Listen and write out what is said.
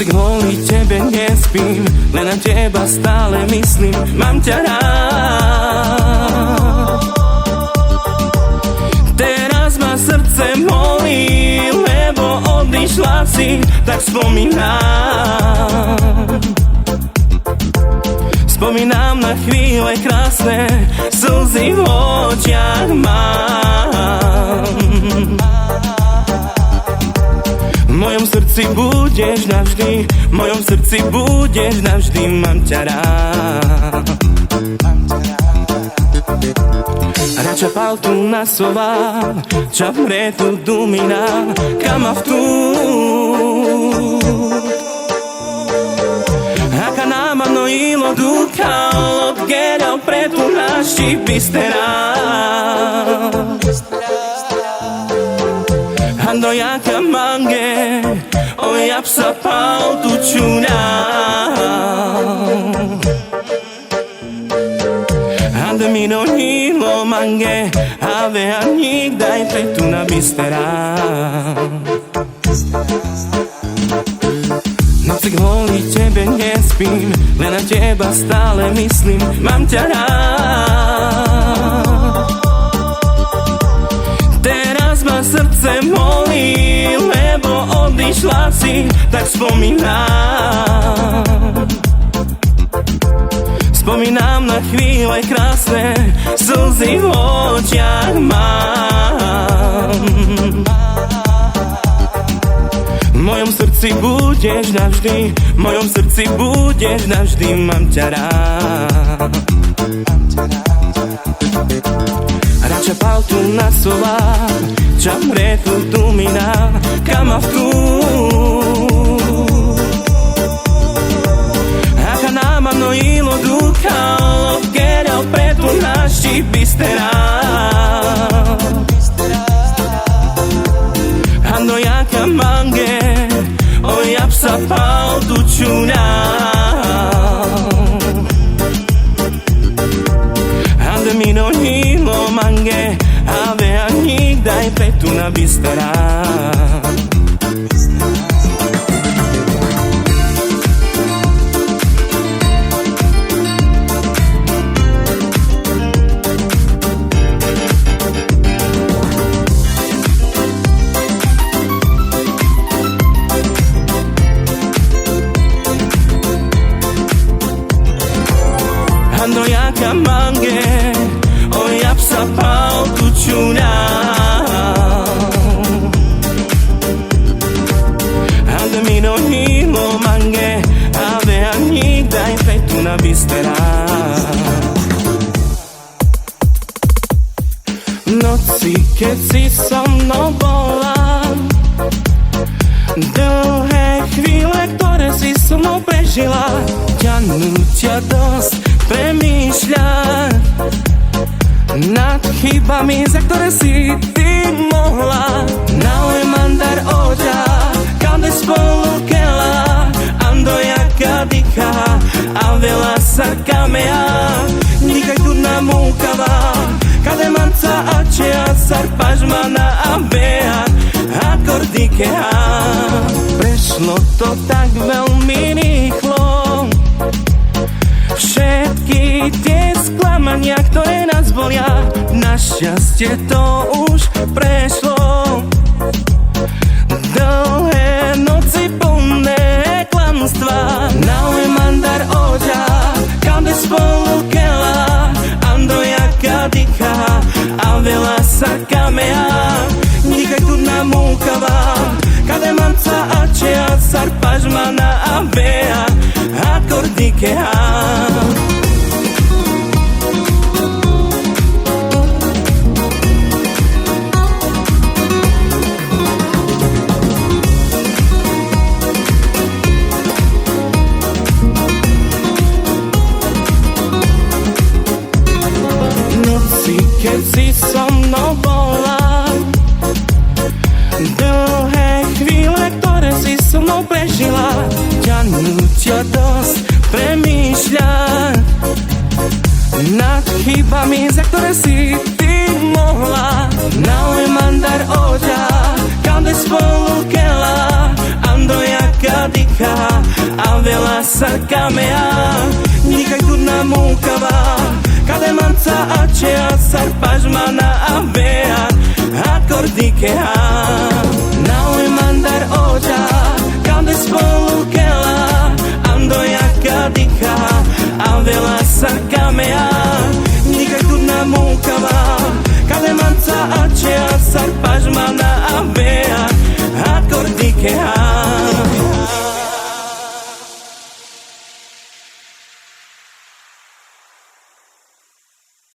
noci kvôli tebe nespím, len na teba stále myslím, mám ťa rád. Teraz ma srdce molí, lebo odišla si, tak spomínam. Spomínam na chvíle krásne, slzy v očiach mám. V mojom srdci budeš navždy, v mojom srdci budeš navždy, mám ťa rád. Radšej paltu na slova, čo vretu dumina, kam a vtúr. Aká náma mnohilo ducha, odgedal preto naši bistera. Ando jaka mange, o ja psa paltu čuna. Ando mi mnohilo mange, ave a nikdaj preto na bistera. Noci kvôli tebe nespím, len na teba stále myslím, mám ťa rád. Teraz ma srdce molí, lebo odišla si, tak spomínam. Spomínam na chvíle krásne, slzy v očiach mám. V mojom srdci budeš navždy, v mojom srdci budeš navždy, mám ťa rád. Radšej paltu na slova, čo vretu dumina, kam a vtúr. Aká náma mnohilo ducha, odgedal preto naši bistera. Ando jaka mange, o ja psa paltu čuna. Ando mi mnohilo mange, ave a nikdaj preto na bistera. Ando jaka mange, o ja psa paltu čuna. Ando mi mnohilo mange, ave a nikdaj preto na bistera. V noci, keď si so mnou bola, dlhé chvíle, ktoré si so mnou prežila, ťa nútia dosť premýšľať nad chybami, za ktoré si ty mohla. Naoj mandar oťa, kade spolu kela, ando jaka dika, a vela sa kamea, nikaj tudna múkava, kade manca a čea, sarpaž mana a bea, akordikea. Prešlo to tak veľmi rýchlo, všetky tie sklamania, ktoré nás bolia, našťastie to už prešlo. Dlhé noci plné klamstva, naoj mandar oťa, kade spolu kela, ando jaka dika, a vela sa kamea, nikaj tudna múkava, kade manca a čea, sarpaž mana a bea, akordikea. Noci, keď si so mnou bola, dlhé chvíle, ktoré si so mnou prežila, ťa nútia dosť premýšľať nad chybami, za ktoré si ty mohla. Naoj mandar oťa, kade spolu kela, ando jaka dýcha a veľa sa kamea. Nikaj tudná múkava, kademanca a čea, sarpažmana a vea, akordikea. Naoj mandar oča, kade spolu kela, ando jaka dýcha